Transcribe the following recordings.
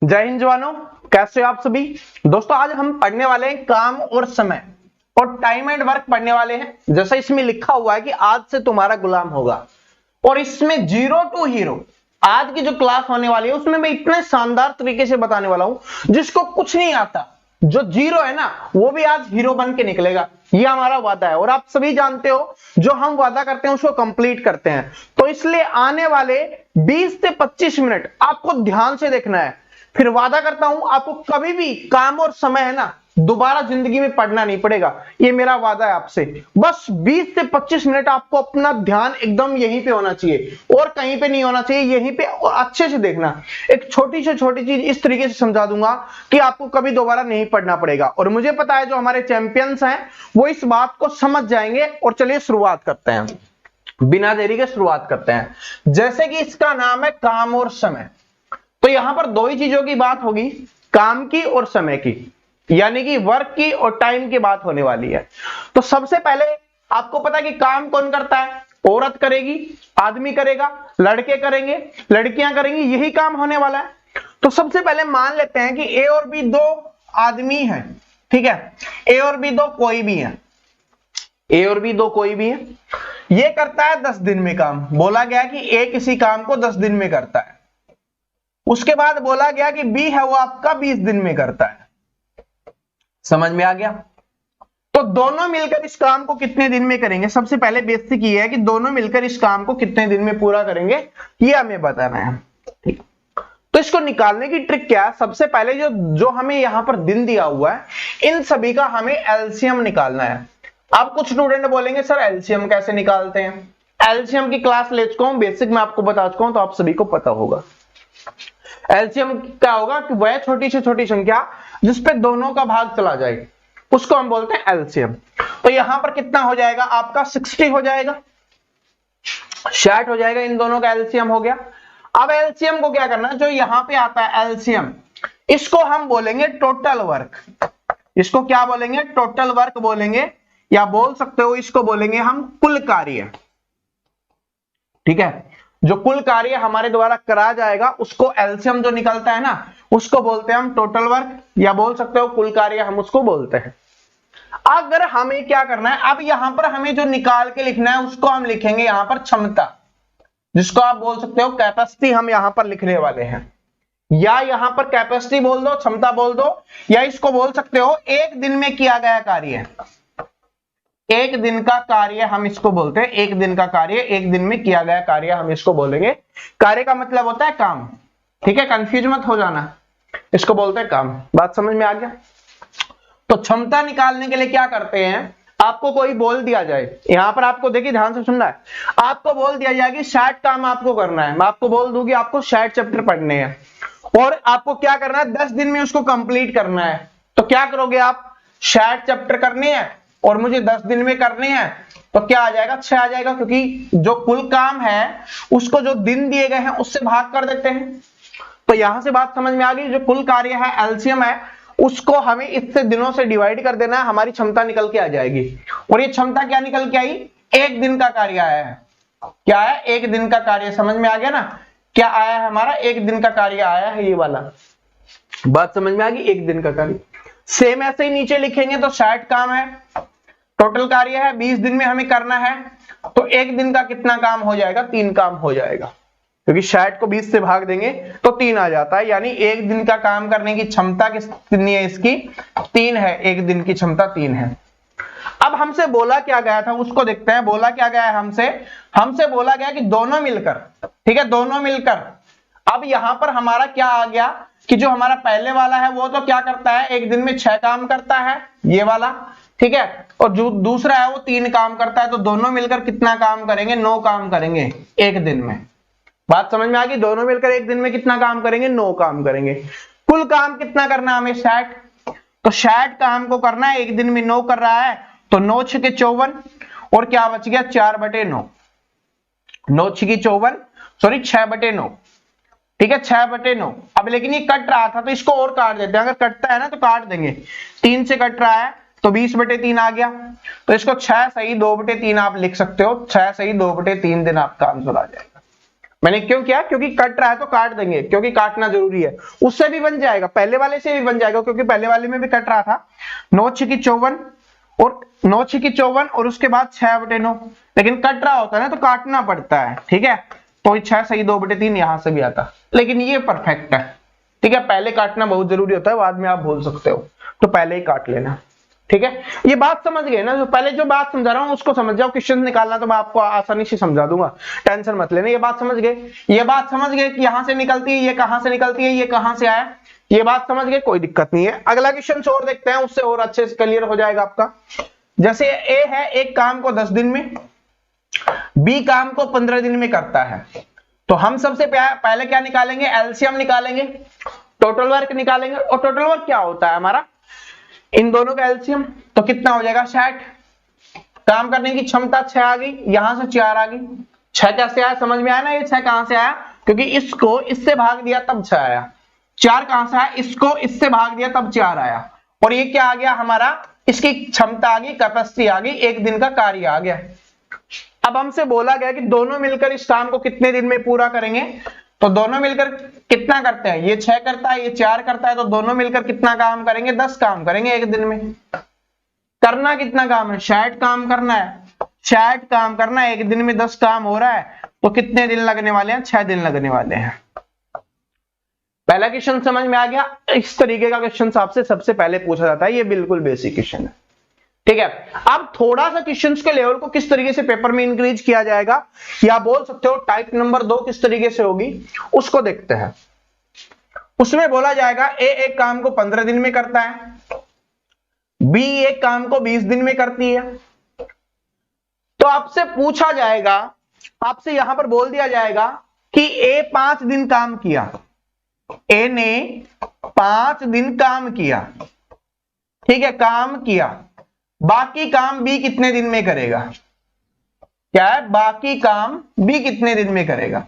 जय हिंद जवानों, कैसे हो आप सभी। दोस्तों आज हम पढ़ने वाले हैं काम और समय और टाइम एंड वर्क पढ़ने वाले हैं। जैसा इसमें लिखा हुआ है कि आज से तुम्हारा गुलाम होगा, और इसमें जीरो टू हीरो आज की जो क्लास होने वाली है उसमें मैं इतने शानदार तरीके से बताने वाला हूं जिसको कुछ नहीं आता, जो जीरो है ना वो भी आज हीरो बन के निकलेगा। ये हमारा वादा है और आप सभी जानते हो जो हम वादा करते हैं उसको कंप्लीट करते हैं। तो इसलिए आने वाले 20 से 25 मिनट आपको ध्यान से देखना है। फिर वादा करता हूं आपको कभी भी काम और समय है ना दोबारा जिंदगी में पढ़ना नहीं पड़ेगा, ये मेरा वादा है आपसे। बस 20 से 25 मिनट आपको अपना ध्यान एकदम यहीं पे होना चाहिए और कहीं पे नहीं होना चाहिए, यहीं पे, और अच्छे से देखना। एक छोटी से छोटी चीज इस तरीके से समझा दूंगा कि आपको कभी दोबारा नहीं पढ़ना पड़ेगा, और मुझे पता है जो हमारे चैंपियंस हैं वो इस बात को समझ जाएंगे। और चलिए शुरुआत करते हैं, बिना देरी के शुरुआत करते हैं। जैसे कि इसका नाम है काम और समय, तो यहां पर दो ही चीजों की बात होगी, काम की और समय की, यानी कि वर्क की और टाइम की बात होने वाली है। तो सबसे पहले आपको पता है कि काम कौन करता है, औरत करेगी, आदमी करेगा, लड़के करेंगे, लड़कियां करेंगी, यही काम होने वाला है। तो सबसे पहले मान लेते हैं कि ए और बी दो आदमी हैं, ठीक है। ए और बी दो कोई भी है, ए और बी दो कोई भी है। ये करता है 10 दिन में काम, बोला गया कि ए किसी काम को 10 दिन में करता है। उसके बाद बोला गया कि बी है वो आपका 20 दिन में करता है। समझ में आ गया। तो दोनों मिलकर इस काम को कितने दिन में करेंगे, सबसे पहले बेसिक ये है कि दोनों मिलकर इस काम को कितने दिन में पूरा करेंगे ये हमें बताना है, ठीक। तो इसको निकालने की ट्रिक क्या है, सबसे पहले जो हमें यहां पर दिन दिया हुआ है इन सभी का हमें एलसीएम निकालना है। अब कुछ स्टूडेंट बोलेंगे सर एलसीएम कैसे निकालते हैं। एलसीएम की क्लास ले चुका हूं, बेसिक मैं आपको बता चुका हूं, तो आप सभी को पता होगा। एलसीएम क्या होगा कि वह छोटी से छोटी संख्या जिसपे दोनों का भाग चला जाए उसको हम बोलते हैं एलसीएम। तो यहां पर कितना हो जाएगा आपका 60 हो जाएगा, 60 हो जाएगा, इन दोनों का एलसीएम हो गया। अब एलसीएम को क्या करना है, जो यहां पे आता है एलसीएम, इसको हम बोलेंगे टोटल वर्क। इसको क्या बोलेंगे, टोटल वर्क बोलेंगे, या बोल सकते हो इसको बोलेंगे हम कुल कार्य, ठीक है। जो कुल कार्य हमारे द्वारा करा जाएगा उसको एलसीएम जो निकलता है ना उसको बोलते हैं हम टोटल वर्क, या बोल सकते हो कुल कार्य हम उसको बोलते हैं। अगर हमें क्या करना है, अब यहां पर हमें जो निकाल के लिखना है उसको हम लिखेंगे यहां पर क्षमता, जिसको आप बोल सकते हो कैपेसिटी, हम यहां पर लिखने वाले हैं। या यहां पर कैपेसिटी बोल दो, क्षमता बोल दो, या इसको बोल सकते हो एक दिन में किया गया कार्य, एक दिन का कार्य हम इसको बोलते हैं। एक दिन का कार्य, एक दिन में किया गया कार्य हम इसको बोलेंगे। कार्य का मतलब होता है काम, ठीक है, कंफ्यूज मत हो जाना, इसको बोलते हैं काम। बात समझ में आ गया। तो क्षमता निकालने के लिए क्या करते हैं, आपको कोई बोल दिया जाए, यहां पर आपको देखिए ध्यान से सुनना है, आपको बोल दिया जाए कि 60 काम आपको करना है, मैं आपको बोल दूं कि आपको 60 चैप्टर पढ़ने हैं और आपको क्या करना है 10 दिन में उसको कंप्लीट करना है। तो क्या करोगे आप, 60 चैप्टर करने हैं और मुझे 10 दिन में करने हैं, तो क्या आ जाएगा 6 आ जाएगा, क्योंकि जो कुल काम है उसको जो दिन दिए गए हैं उससे भाग कर देते हैं। तो यहां से बात समझ में आ गई, जो कुल कार्य है एलसीएम है उसको हमें इससे दिनों से डिवाइड कर देना है, हमारी क्षमता निकल के आ जाएगी। और ये क्षमता क्या निकल के आई, एक दिन का कार्य आया है। क्या है, एक दिन का कार्य, समझ में आ गया ना, क्या आया है हमारा, एक दिन का कार्य आया है, ये वाला बात समझ में आ गई, एक दिन का कार्य। सेम ऐसे ही नीचे लिखेंगे तो 60 काम है, टोटल कार्य है, 20 दिन में हमें करना है, तो एक दिन का कितना काम हो जाएगा, 3 काम हो जाएगा, क्योंकि 60 को 20 से भाग देंगे तो 3 आ जाता है। यानी एक दिन का काम करने की क्षमता कितनी है इसकी, 3 है, एक दिन की क्षमता 3 है। अब हमसे बोला क्या गया था उसको देखते हैं। बोला क्या गया है हमसे बोला गया कि दोनों मिलकर, ठीक है, दोनों मिलकर। अब यहां पर हमारा क्या आ गया कि जो हमारा पहले वाला है वो तो क्या करता है, एक दिन में 6 काम करता है, ये वाला, ठीक है, और जो दूसरा है वो 3 काम करता है। तो दोनों मिलकर कितना काम करेंगे, 9 काम करेंगे एक दिन में। बात समझ में आ गई, दोनों मिलकर एक दिन में कितना काम करेंगे, 9 काम करेंगे। कुल काम कितना करना है हमें, 60, तो 60 काम को करना है, एक दिन में 9 कर रहा है, तो 9 छके 54, और क्या बच गया 4/9, 9 छकी 54, सॉरी 6/9, ठीक है, 6/9। अब लेकिन ये कट रहा था तो इसको और काट देते हैं, अगर कटता है ना तो काट देंगे, 3 से कट रहा है तो 20/3 आ गया, तो इसको 6 सही 2/3 आप लिख सकते हो, 6 सही 2/3 दिन आपका आंसर आ जाएगा। मैंने क्यों किया, क्योंकि कट रहा है तो काट देंगे, क्योंकि काटना जरूरी है। उससे भी बन जाएगा, पहले वाले से भी बन जाएगा, क्योंकि पहले वाले में भी कट रहा था। 9 छकी 54 और 9 छकी 54 और उसके बाद 6/9, लेकिन कट रहा होता है ना तो काटना पड़ता है, ठीक है। तो 6 सही 2/3 यहां से भी आता, लेकिन ये परफेक्ट है, ठीक है। पहले काटना बहुत जरूरी होता है, बाद में आप भूल सकते हो, तो पहले ही काट लेना, ठीक है। ये बात समझ गए ना, जो पहले जो बात समझा रहा हूं उसको समझ जाओ, क्वेश्चन निकालना तो मैं आपको आसानी से समझा दूंगा, टेंशन मत लेना। ये बात समझ गए, ये बात समझ गए कि यहां से निकलती है, ये कहां से निकलती है, ये कहां से आया, ये बात समझ गए, कोई दिक्कत नहीं है। अगला क्वेश्चन और देखते हैं, उससे और अच्छे से क्लियर हो जाएगा आपका। जैसे ए है, एक काम को 10 दिन में, बी काम को 15 दिन में करता है, तो हम सबसे पहले क्या निकालेंगे, एलसीएम निकालेंगे, टोटल वर्क निकालेंगे। और टोटल वर्क क्या होता है हमारा, इन दोनों का एलसीएम, तो कितना हो जाएगा 60। काम करने की क्षमता 6 आ गई, यहां से 4 आ गई। 6 कैसे आया, समझ में आया ना, ये 6 कहां से आया, क्योंकि इसको इससे भाग दिया तब 6 आया। 4 कहां से आया, इसको इससे भाग दिया तब 4 आया। और ये क्या आ गया हमारा, इसकी क्षमता आ गई, कैपेसिटी आ गई, एक दिन का कार्य आ गया। अब हमसे बोला गया कि दोनों मिलकर इस काम को कितने दिन में पूरा करेंगे, तो दोनों मिलकर कितना करते हैं, ये 6 करता है, ये 4 करता है, तो दोनों मिलकर कितना काम करेंगे, 10 काम करेंगे एक दिन में। करना कितना काम है, 60 काम करना है, 60 काम करना है, एक दिन में 10 काम हो रहा है, तो कितने दिन लगने वाले हैं, 6 दिन लगने वाले हैं। पहला क्वेश्चन समझ में आ गया। इस तरीके का क्वेश्चन आपसे सबसे पहले पूछा जाता है, ये बिल्कुल बेसिक क्वेश्चन है, ठीक है। अब थोड़ा सा क्वेश्चंस के लेवल को किस तरीके से पेपर में इंक्रीज किया जाएगा, या बोल सकते हो टाइप नंबर 2 किस तरीके से होगी, उसको देखते हैं। उसमें बोला जाएगा ए एक काम को 15 दिन में करता है, बी एक काम को 20 दिन में करती है। तो आपसे पूछा जाएगा, आपसे यहां पर बोल दिया जाएगा कि ए 5 दिन काम किया, ए ने 5 दिन काम किया, ठीक है, काम किया। बाकी काम बी कितने दिन में करेगा, क्या है, बाकी काम बी कितने दिन में करेगा,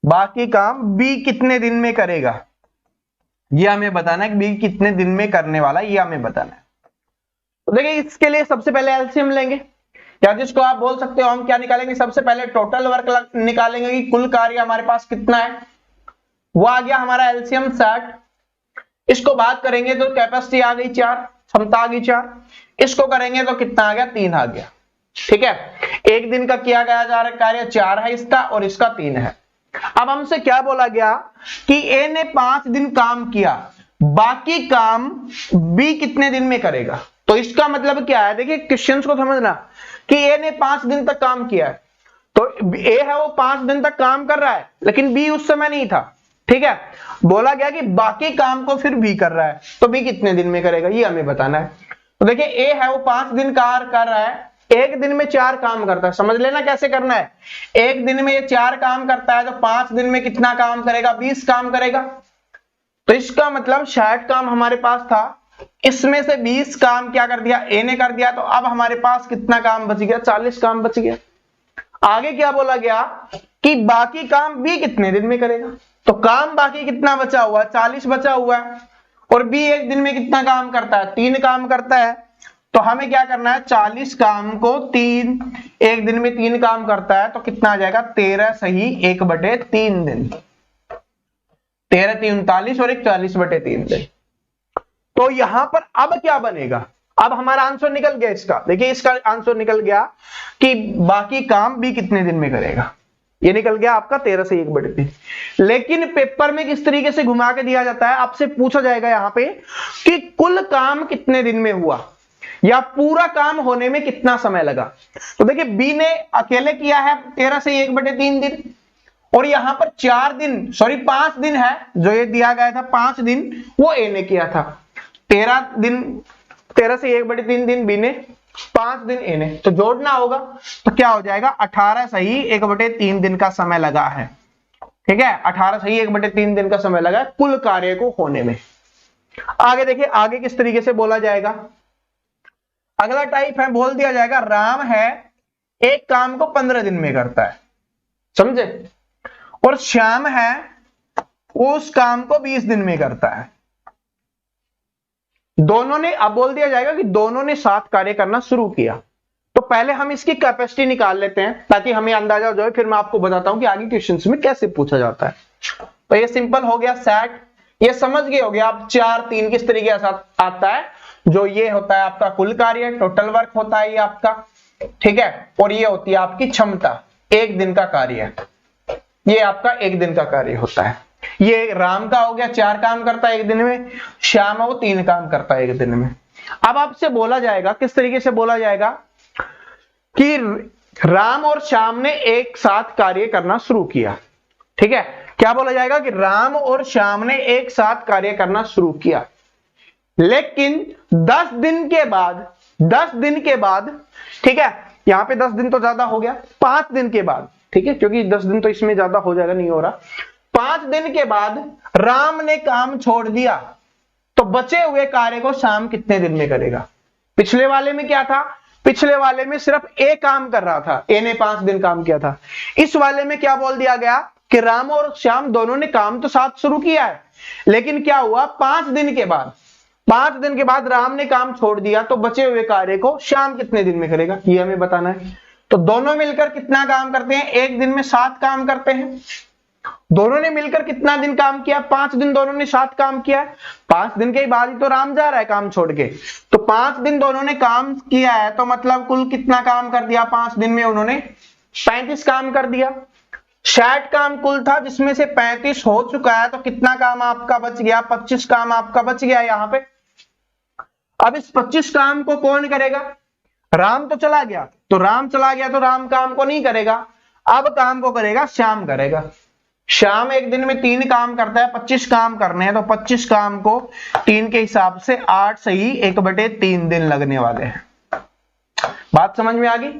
बाकी काम बी कितने दिन में करेगा, ये हमें बताना है कि बी कितने दिन में करने वाला है, ये हमें बताना है। तो देखिए इसके लिए सबसे पहले एलसीएम लेंगे, या जिसको आप बोल सकते हो हम क्या निकालेंगे, सबसे पहले टोटल वर्क निकालेंगे कि कुल कार्य हमारे पास कितना है, वो आ गया हमारा एलसीएम 60। इसको बात करेंगे तो कैपेसिटी आ गई 4, क्षमता आ गई 4, इसको करेंगे तो कितना आ गया, 3 आ गया, ठीक है। एक दिन का किया गया जा रहा कार्य 4 है इसका, और इसका 3 है। अब हमसे क्या बोला गया कि ए ने 5 दिन काम किया, बाकी काम बी कितने दिन में करेगा। तो इसका मतलब क्या है, देखिए क्वेश्चंस को समझना कि ए ने 5 दिन तक काम किया है, तो ए है वो 5 दिन तक काम कर रहा है, लेकिन बी उस समय नहीं था, ठीक है। बोला गया कि बाकी काम को फिर बी कर रहा है, तो बी कितने दिन में करेगा, ये हमें बताना है। तो देखिए ए है वो 5 दिन कार्य कर रहा है, एक दिन में 4 काम करता है, समझ लेना कैसे करना है। एक दिन में ये 4 काम करता है, तो 5 दिन में कितना काम करेगा, 20 काम करेगा। तो इसका मतलब 60 काम हमारे पास था, इसमें से 20 काम क्या कर दिया, ए ने कर दिया, तो अब हमारे पास कितना काम बच गया, 40 काम बच गया। आगे क्या बोला गया कि बाकी काम बी कितने दिन में करेगा, तो काम बाकी कितना बचा हुआ है, 40 बचा हुआ है, और बी एक दिन में कितना काम करता है, 3 काम करता है। तो हमें क्या करना है, 40 काम को 3, एक दिन में 3 काम करता है, तो कितना आ जाएगा, 13 सही 1/3 दिन, 13 3 39 और 40/3 दिन। तो यहां पर अब क्या बनेगा, अब हमारा आंसर निकल गया इसका। देखिए इसका आंसर निकल गया कि बाकी काम बी कितने दिन में करेगा, ये निकल गया आपका 13 से 1/3। लेकिन पेपर में किस तरीके से घुमा के दिया जाता है, आपसे पूछा जाएगा यहां पे कि कुल काम कितने दिन में हुआ, या पूरा काम होने में कितना समय लगा। तो देखिए बी ने अकेले किया है 13 से 1/3 दिन, और यहां पर 5 दिन है, जो ये दिया गया था 5 दिन वो ए ने किया था। 13 से 1/3 दिन बी ने, 5 दिन ए ने, तो जोड़ना होगा, तो क्या हो जाएगा, 18 सही 1/3 दिन का समय लगा है, ठीक है। 18 सही 1/3 दिन का समय लगा है कुल कार्य को होने में। आगे देखिए आगे किस तरीके से बोला जाएगा। अगला टाइप है, बोल दिया जाएगा राम है एक काम को 15 दिन में करता है, समझे, और श्याम है वो उस काम को 20 दिन में करता है। दोनों ने, अब बोल दिया जाएगा कि दोनों ने साथ कार्य करना शुरू किया, तो पहले हम इसकी कैपेसिटी निकाल लेते हैं ताकि हमें अंदाजा हो जाए, फिर मैं आपको बताता हूं कि आगे क्वेश्चंस में कैसे पूछा जाता है। तो ये सिंपल हो गया सेट, ये समझ गए हो गया आप 4 3 किस तरीके से आता है। जो ये होता है आपका कुल कार्य, टोटल वर्क होता है ये आपका, ठीक है, और ये होती है आपकी क्षमता, एक दिन का कार्य, ये आपका एक दिन का कार्य होता है। ये राम का हो गया 4 काम करता है एक दिन में, श्याम वो 3 काम करता है एक दिन में। अब आपसे बोला जाएगा, किस तरीके से बोला जाएगा कि राम और श्याम ने एक साथ कार्य करना शुरू किया, ठीक है। क्या बोला जाएगा कि राम और श्याम ने एक साथ कार्य करना शुरू किया, लेकिन 10 दिन के बाद, ठीक है, यहां पे 10 दिन तो ज्यादा हो गया, 5 दिन के बाद, ठीक है, क्योंकि 10 दिन तो इसमें ज्यादा हो जाएगा, नहीं हो रहा। 5 दिन के बाद राम ने काम छोड़ दिया, तो बचे हुए कार्य को श्याम कितने दिन में करेगा। पिछले वाले में क्या था, पिछले वाले में सिर्फ ए काम कर रहा था, ए ने 5 दिन काम किया था। इस वाले में क्या बोल दिया गया कि राम और श्याम दोनों ने काम तो साथ शुरू किया है, लेकिन क्या हुआ 5 दिन के बाद राम ने काम छोड़ दिया, तो बचे हुए कार्य को श्याम कितने दिन में करेगा, ये हमें बताना है। तो दोनों मिलकर कितना काम करते हैं, एक दिन में 7 काम करते हैं। दोनों ने मिलकर कितना दिन काम किया, 5 दिन दोनों ने 7 काम किया। 5 दिन के बाद ही तो राम जा रहा है काम छोड़ के, तो 5 दिन दोनों ने काम किया है, तो मतलब कुल कितना काम कर दिया 5 दिन में उन्होंने, 35 काम कर दिया। 60 काम कुल था, जिसमें से 35 हो चुका है, तो कितना काम आपका बच गया, 25 काम आपका बच गया यहां पे। अब इस 25 काम को कौन करेगा, राम तो चला गया, तो राम काम को नहीं करेगा, अब काम को करेगा श्याम करेगा। श्याम एक दिन में 3 काम करता है, 25 काम करने हैं, तो 25 काम को 3 के हिसाब से 8 सही 1/3 दिन लगने वाले हैं। बात समझ में आ गई।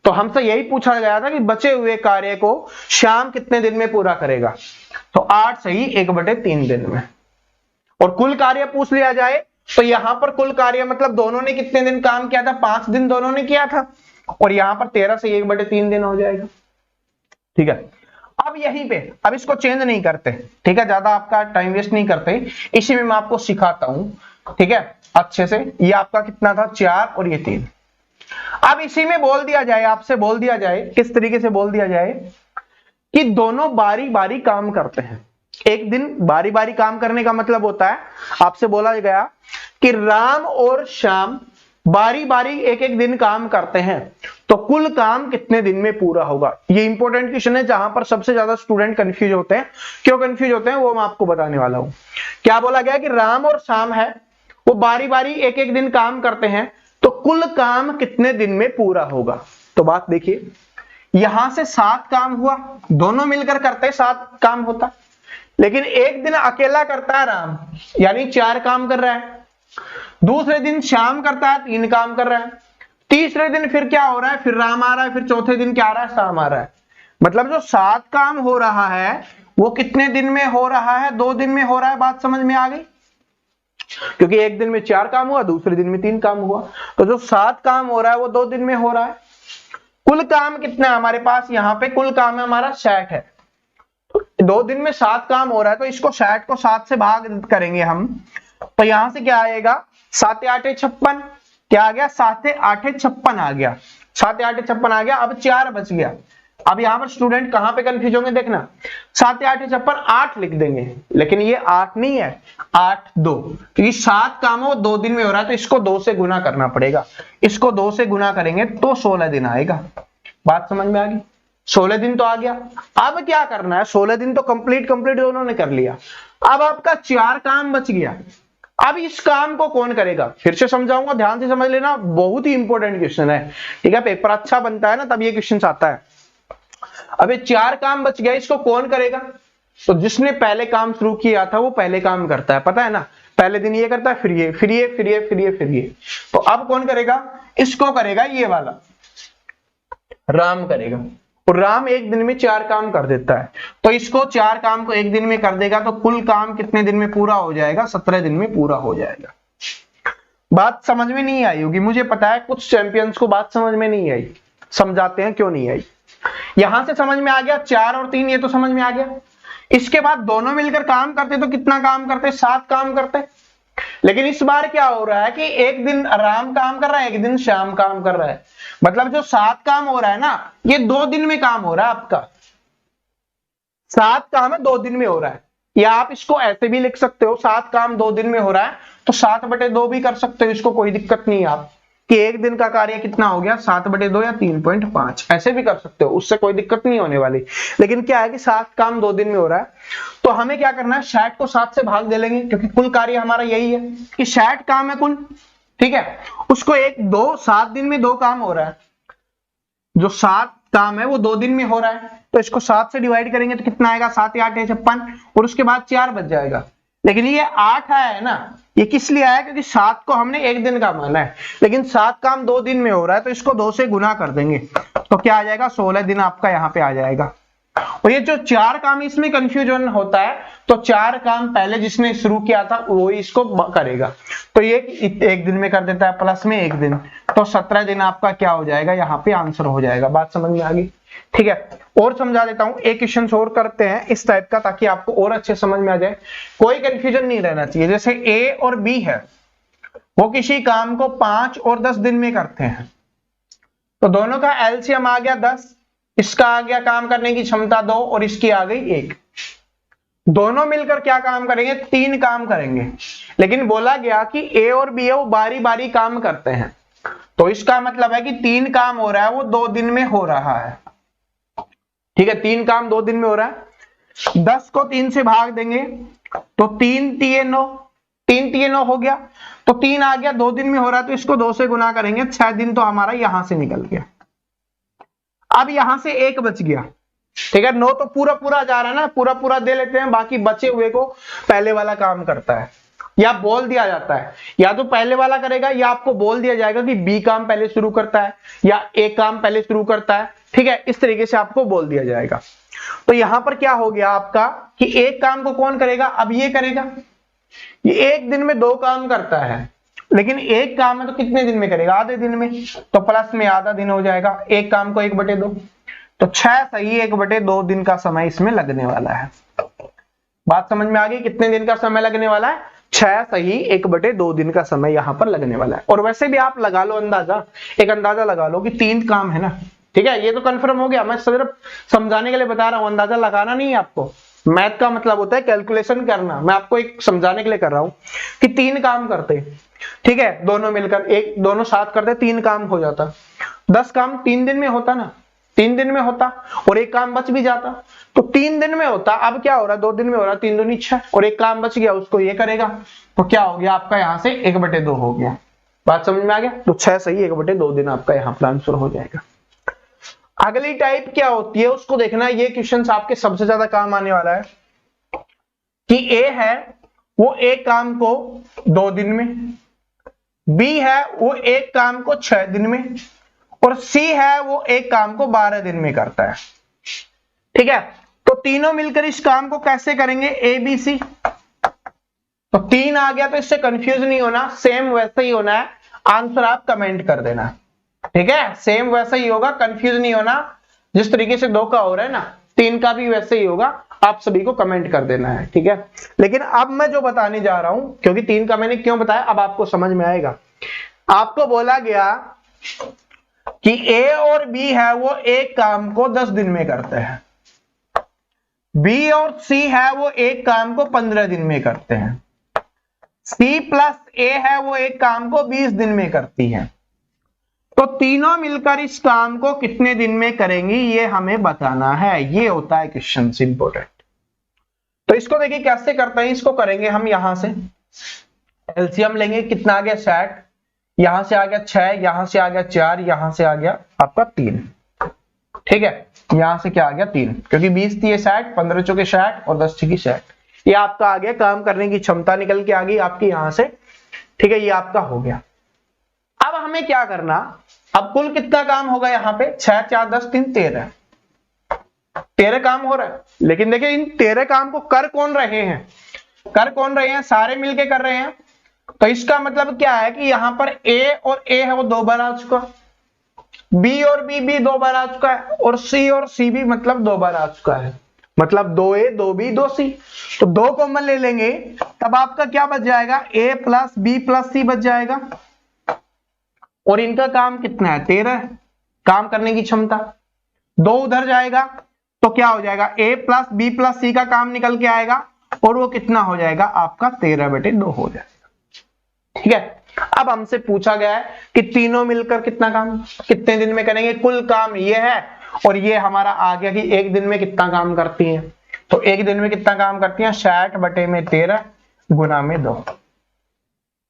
तो हमसे यही पूछा गया था कि बचे हुए कार्य को श्याम कितने दिन में पूरा करेगा, तो 8 सही 1/3 दिन में। और कुल कार्य पूछ लिया जाए, तो यहां पर कुल कार्य मतलब दोनों ने कितने दिन काम किया था, 5 दिन दोनों ने किया था, और यहां पर 13 से 1/3 दिन हो जाएगा, ठीक है। अब यहीं पे, अब इसको चेंज नहीं करते, ठीक है, ज्यादा आपका टाइम वेस्ट नहीं करते, इसी में मैं आपको सिखाता हूं, ठीक है, अच्छे से। ये आपका कितना था 4 और ये 3। अब इसी में बोल दिया जाए, आपसे बोल दिया जाए, किस तरीके से बोल दिया जाए कि दोनों बारी बारी काम करते हैं। एक दिन बारी बारी काम करने का मतलब होता है, आपसे बोला गया कि राम और श्याम बारी बारी एक एक दिन काम करते हैं, तो कुल काम कितने दिन में पूरा होगा। ये इंपॉर्टेंट क्वेश्चन है, जहां पर सबसे ज्यादा स्टूडेंट कंफ्यूज होते हैं। क्यों कंफ्यूज होते हैं वो मैं आपको बताने वाला हूं। क्या बोला गया कि राम और श्याम है, वो बारी बारी एक एक दिन काम करते हैं, तो कुल काम कितने दिन में पूरा होगा। तो बात देखिए, यहां से 7 काम हुआ, दोनों मिलकर करते 7 काम होता, लेकिन एक दिन अकेला करता है राम, यानी 4 काम कर रहा है। दूसरे दिन श्याम करता है, 3 काम कर रहा है। तीसरे दिन फिर क्या हो रहा है, फिर राम आ रहा है, फिर चौथे दिन क्या आ रहा है, श्याम आ रहा है। मतलब जो 7 काम हो रहा है वो कितने दिन में हो रहा है, 2 दिन में हो रहा है। बात समझ में आ गई, क्योंकि एक दिन में 4 काम हुआ, दूसरे दिन में 3 काम हुआ, तो जो 7 काम हो रहा है वो 2 दिन में हो रहा है। कुल काम कितना है हमारे पास, यहाँ पे कुल काम है हमारा 60 है। 2 दिन में 7 काम हो रहा है, तो इसको 60 को 7 से भाग करेंगे हम, तो यहां से क्या आएगा, 7 8 56, क्या आ गया, 7 8 56 आ गया, 7 8 56 आ गया। अब 4 बच गया। अब यहां पर स्टूडेंट कहां पे कंफ्यूज होंगे, देखना, 7 8 56 8 लिख देंगे, लेकिन ये 8 नहीं है, 8 2, क्योंकि 7 काम वो 2 दिन में हो रहा है, तो इसको 2 से गुना करना पड़ेगा। इसको 2 से गुना करेंगे तो 16 दिन आएगा। बात समझ में आ गई, 16 दिन तो आ गया। अब क्या करना है, 16 दिन तो कंप्लीट दोनों ने कर लिया। अब आपका 4 काम बच गया। अब इस काम को कौन करेगा, फिर से समझाऊंगा, ध्यान से समझ लेना, बहुत ही इंपॉर्टेंट क्वेश्चन है, ठीक है। पेपर अच्छा बनता है ना तब ये क्वेश्चन आता है। अब ये 4 काम बच गया, इसको कौन करेगा, तो जिसने पहले काम शुरू किया था वो पहले काम करता है, पता है ना, पहले दिन ये करता है, फिर ये, फिर ये, फिर ये, फिर ये, फिर ये। तो अब कौन करेगा, इसको करेगा ये वाला, राम करेगा। और राम एक दिन में 4 काम कर देता है, तो इसको 4 काम को एक दिन में कर देगा, तो कुल काम कितने दिन में पूरा हो जाएगा, 17 दिन में पूरा हो जाएगा। बात समझ में नहीं आई होगी, मुझे पता है कुछ चैंपियंस को बात समझ में नहीं आई, समझाते हैं क्यों नहीं आई। यहां से समझ में आ गया, 4 और 3 ये तो समझ में आ गया। इसके बाद दोनों मिलकर काम करते तो कितना काम करते, 7 काम करते। लेकिन इस बार क्या हो रहा है कि एक दिन राम काम कर रहा है, एक दिन श्याम काम कर रहा है। मतलब जो 7 काम हो रहा है ना, ये 2 दिन में काम हो रहा है आपका। 7 काम है 2 दिन में हो रहा है। या आप इसको ऐसे भी लिख सकते हो, 7 काम 2 दिन में हो रहा है तो 7/2 भी कर सकते हो, इसको कोई दिक्कत नहीं है आप कि एक दिन का कार्य कितना हो गया 7/2 या 3.5, ऐसे भी कर सकते हो, उससे कोई दिक्कत नहीं होने वाली। लेकिन क्या है कि 7 काम 2 दिन में हो रहा है, तो हमें क्या करना है, 60 को 7 से भाग दे लेंगे, क्योंकि कुल कार्य हमारा यही है कि 60 काम है कुल, ठीक है। उसको 7 दिन में 2 काम हो रहा है, जो 7 काम है वो 2 दिन में हो रहा है, तो इसको 7 से डिवाइड करेंगे तो कितना आएगा, 7 या 8 है 56, और उसके बाद 4 बच जाएगा। लेकिन ये 8 आया है ना, ये किस लिए आया, क्योंकि 7 को हमने एक दिन का माना है, लेकिन 7 काम 2 दिन में हो रहा है, तो इसको 2 से गुना कर देंगे तो क्या आ जाएगा, 16 दिन आपका यहाँ पे आ जाएगा। और ये जो 4 काम, इसमें कंफ्यूजन होता है, तो 4 काम पहले जिसने शुरू किया था वो इसको करेगा, तो ये एक दिन में कर देता है, प्लस में 1 दिन, तो 17 दिन आपका क्या हो जाएगा, यहाँ पे आंसर हो जाएगा। बात समझ में आ गई, ठीक है। और समझा देता हूं, एक क्वेश्चन और करते हैं इस टाइप का, ताकि आपको और अच्छे समझ में आ जाए, कोई कंफ्यूजन नहीं रहना चाहिए। जैसे ए और बी है, वो किसी काम को 5 और 10 दिन में करते हैं, तो दोनों का एलसीएम आ गया 10, इसका आ गया काम करने की क्षमता 2 और इसकी आ गई 1। दोनों मिलकर क्या काम करेंगे, 3 काम करेंगे। लेकिन बोला गया कि ए और बी है वो बारी बारी काम करते हैं, तो इसका मतलब है कि 3 काम हो रहा है वो 2 दिन में हो रहा है, ठीक है। 3 काम 2 दिन में हो रहा है, 10 को 3 से भाग देंगे तो 3 तिये 9, 3 तिये 9 हो गया, तो 3 आ गया, 2 दिन में हो रहा है, तो इसको 2 से गुना करेंगे, 6 दिन तो हमारा यहां से निकल गया। अब यहां से 1 बच गया, ठीक है। 9 तो पूरा पूरा जा रहा है ना, पूरा पूरा दे लेते हैं, बाकी बचे हुए को पहले वाला काम करता है, या बोल दिया जाता है, या तो पहले वाला करेगा, या आपको बोल दिया जाएगा कि बी काम पहले शुरू करता है या ए काम पहले शुरू करता है, ठीक है। इस तरीके से आपको बोल दिया जाएगा। तो यहां पर क्या हो गया आपका कि एक काम को कौन करेगा, अब ये करेगा, ये एक दिन में 2 काम करता है, लेकिन एक काम है तो कितने दिन में करेगा, आधे दिन में, तो प्लस में आधा दिन हो जाएगा, एक काम को 1/2, तो 6 सही 1/2 दिन का समय इसमें लगने वाला है। बात समझ में आ गई, कितने दिन का समय लगने वाला है, 6 सही 1/2 दिन का समय यहां पर लगने वाला है। और वैसे भी आप लगा लो अंदाजा, एक अंदाजा लगा लो कि 3 काम है ना, ठीक है। ये तो कंफर्म हो गया, मैं सिर्फ समझाने के लिए बता रहा हूं, अंदाजा लगाना नहीं है आपको। मैथ का मतलब होता है कैलकुलेशन करना, मैं आपको एक समझाने के लिए कर रहा हूं कि 3 काम करते, ठीक है, दोनों मिलकर, एक दोनों साथ करते, 3 काम हो जाता, 10 काम 3 दिन में होता ना, 3 दिन में होता, और एक काम बच भी जाता, तो 3 दिन में होता। अब क्या हो रहा है, 2 दिन में हो रहा है, 3 दूनी 6, और एक काम बच गया, उसको ये करेगा, तो क्या हो गया आपका यहां से 1/2 हो गया। बात समझ में आ गया, तो 6 सही 1/2 दिन आपका यहाँ पर आंसर हो जाएगा। अगली टाइप क्या होती है उसको देखना, ये क्वेश्चन आपके सबसे ज्यादा काम आने वाला है कि ए है वो एक काम को 2 दिन में, बी है वो एक काम को 6 दिन में, और सी है वो एक काम को 12 दिन में करता है, ठीक है। तो तीनों मिलकर इस काम को कैसे करेंगे, ए बी सी, तो 3 आ गया, तो इससे कंफ्यूज नहीं होना, सेम वैसे ही होना है, आंसर आप कमेंट कर देना, ठीक है। सेम वैसा ही होगा, कंफ्यूज नहीं होना, जिस तरीके से 2 का हो रहा है ना, 3 का भी वैसे ही होगा, आप सभी को कमेंट कर देना है, ठीक है। लेकिन अब मैं जो बताने जा रहा हूं, क्योंकि 3 का मैंने क्यों बताया अब आपको समझ में आएगा। आपको बोला गया कि ए और बी है वो एक काम को 10 दिन में करते हैं, बी और सी है वो एक काम को 15 दिन में करते हैं, सी प्लस ए है वो एक काम को 20 दिन में करती है, तो तीनों मिलकर इस काम को कितने दिन में करेंगी ये हमें बताना है। ये होता है क्वेश्चन इंपोर्टेंट। तो इसको देखिए कैसे करते हैं, इसको करेंगे हम, यहां से एलसीएम लेंगे, कितना आ गया 60, यहां से आ गया 6, यहां से आ गया 4, यहां से आ गया आपका 3, ठीक है। यहां से क्या आ गया 3, क्योंकि 20 थी 60, 15 चौके 60 और 10 छकी 60, ये आपका आ गया, काम करने की क्षमता निकल के आ गई आपकी यहां से, ठीक है। ये आपका हो गया। अब हमें क्या करना, अब कुल कितना काम होगा यहाँ पे, 6 4 10 3 13 काम हो रहा है। लेकिन देखिए इन 13 काम को कर कौन रहे हैं, सारे मिलके कर रहे हैं, तो इसका मतलब क्या है कि यहां पर ए और ए है वो 2 बार आ चुका, बी और बी भी 2 बार आ चुका है, और सी भी मतलब 2 बार आ चुका है। मतलब 2a 2b 2c, तो 2 कॉमन ले लेंगे तब आपका क्या बच जाएगा, a plus b plus c बच जाएगा। और इनका काम कितना है, 13 काम करने की क्षमता। 2 उधर जाएगा तो क्या हो जाएगा, a plus b plus c का काम निकल के आएगा और वो कितना हो जाएगा आपका 13/2 हो जाएगा। ठीक है, अब हमसे पूछा गया है कि तीनों मिलकर कितना काम कितने दिन में करेंगे, कुल काम ये है और ये हमारा आ गया कि एक दिन में कितना काम करती हैं। तो एक दिन में कितना काम करती हैं, 60/13 गुना में 2,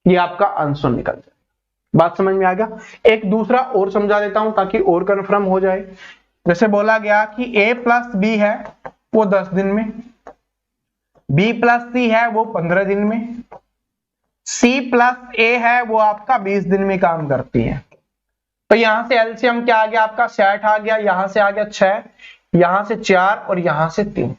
ये आपका आंसर निकल जाए। बात समझ में आ गया। एक दूसरा और समझा देता हूं ताकि और कंफर्म हो जाए। जैसे बोला गया कि a प्लस बी है वो 10 दिन में, b प्लस सी है वो 15 दिन में, c प्लस a है वो आपका 20 दिन में काम करती है। तो यहां से एलसीएम क्या आ गया आपका, 60 आ गया, यहां से आ गया 6, यहां से 4 और यहां से 3।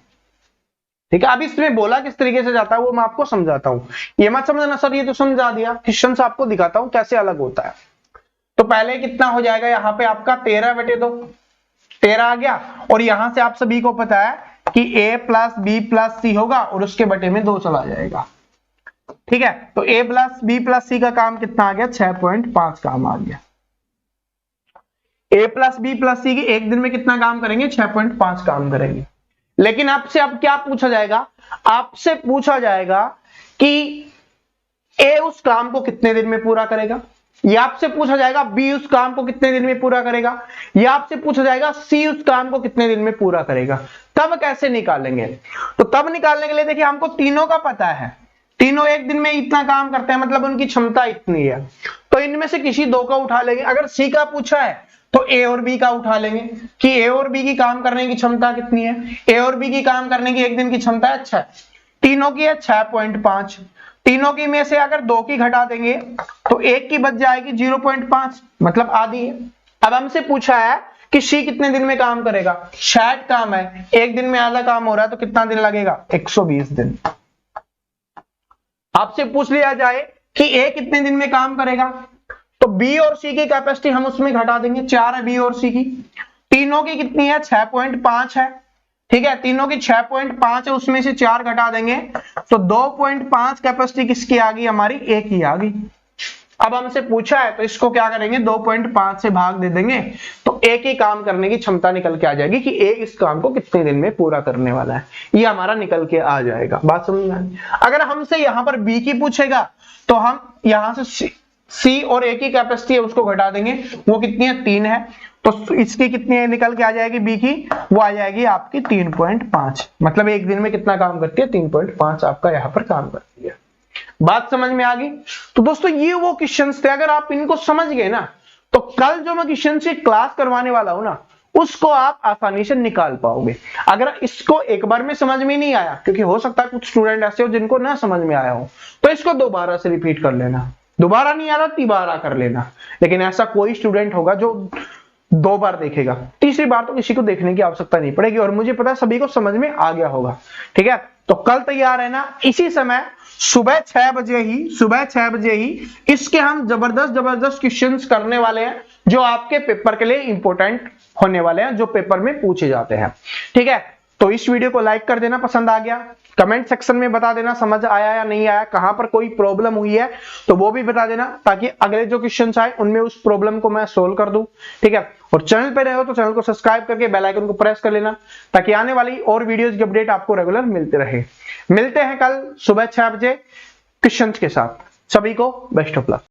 ठीक है, अब इसमें बोला किस तरीके से जाता है वो मैं आपको समझाता हूं, ये मत समझना सर ये तो समझा दिया, क्वेश्चन से आपको दिखाता हूं कैसे अलग होता है। तो पहले कितना हो जाएगा, यहाँ पे आपका 13/2 13 आ गया, और यहां से आप सभी को पता है कि a प्लस बी प्लस सी होगा और उसके बटे में 2 चला जाएगा। ठीक है, तो a प्लस बी प्लस सी का काम कितना आ गया, 6.5 काम आ गया। a प्लस बी प्लस सी की एक दिन में कितना काम करेंगे, 6.5 काम करेंगे। लेकिन आपसे अब क्या पूछा जाएगा, आपसे पूछा जाएगा कि a उस काम को कितने दिन में पूरा करेगा, या आपसे पूछा जाएगा b उस काम को कितने दिन में पूरा करेगा, या आपसे पूछा जाएगा c उस काम को कितने दिन में पूरा करेगा। तब कैसे निकालेंगे, तो तब निकालने के लिए देखिए हमको तीनों का पता है, तीनों एक दिन में इतना काम करते हैं, मतलब उनकी क्षमता इतनी है। तो इनमें से किसी दो का उठा लेंगे। अगर c का पूछा है तो a और b का उठा लेंगे कि a और b की काम करने की क्षमता कितनी है। a और b की काम करने की एक दिन की क्षमता है 6, तीनों की है 6.5। तीनों की में से अगर 2 की घटा देंगे तो एक की बच जाएगी 0.5, मतलब आधी है। अब हमसे पूछा है कि c कितने दिन में काम करेगा, 60 काम है, एक दिन में आधा काम हो रहा है तो कितना दिन लगेगा, 120 दिन। आपसे पूछ लिया जाए कि a कितने दिन में काम करेगा, तो b और c की कैपेसिटी हम उसमें घटा देंगे, 4 है b और c की, तीनों की कितनी है 6.5 है। ठीक है, तीनों की 6.5 है, उसमें से 4 घटा देंगे तो 2.5 कैपेसिटी किसकी आ गई, हमारी a की आ गई। अब हमसे पूछा है तो इसको क्या करेंगे, 2.5 से भाग दे देंगे तो a की काम करने की क्षमता निकल के आ जाएगी कि a इस काम को कितने दिन में पूरा करने वाला है, ये हमारा निकल के आ जाएगा। बात समझ में आई। अगर हमसे यहां पर b की पूछेगा तो हम यहां से c और a की कैपेसिटी है उसको घटा देंगे, वो कितनी है 3 है, तो इसकी कितनी है निकल के आ जाएगी b की, वो आ जाएगी आपकी 3.5, मतलब एक दिन में कितना काम करती है, 3.5 आपका यहाँ पर काम करती है। बात समझ में आ गई। तो दोस्तों ये वो क्वेश्चंस थे, अगर आप इनको समझ गए ना तो कल जो मैं क्वेश्चन की क्लास करवाने वाला हूं ना उसको आप आसानी से निकाल पाओगे। अगर इसको एक बार में समझ में नहीं आया, क्योंकि हो सकता है कुछ स्टूडेंट ऐसे हो जिनको ना समझ में आया हो, तो इसको दोबारा से रिपीट कर लेना, दोबारा नहीं आ रहा तिबारा कर लेना। लेकिन ऐसा कोई स्टूडेंट होगा जो 2 बार देखेगा, तीसरी बार तो किसी को देखने की आवश्यकता नहीं पड़ेगी, और मुझे पता है सभी को समझ में आ गया होगा। ठीक है, तो कल तैयार है ना, इसी समय सुबह 6 बजे ही इसके हम जबरदस्त क्वेश्चंस करने वाले हैं जो आपके पेपर के लिए इंपॉर्टेंट होने वाले हैं, जो पेपर में पूछे जाते हैं। ठीक है, तो इस वीडियो को लाइक कर देना पसंद आ गया, कमेंट सेक्शन में बता देना समझ आया या नहीं आया, कहां पर कोई प्रॉब्लम हुई है तो वो भी बता देना, ताकि अगले जो क्वेश्चन आए उनमें उस प्रॉब्लम को मैं सोल्व कर दूं। ठीक है, और चैनल पे रहे हो तो चैनल को सब्सक्राइब करके बेल आइकन को प्रेस कर लेना, ताकि आने वाली और वीडियोस की अपडेट आपको रेगुलर मिलते रहे। मिलते हैं कल सुबह 6 बजे क्वेश्चन के साथ। सभी को बेस्ट ऑफ लक।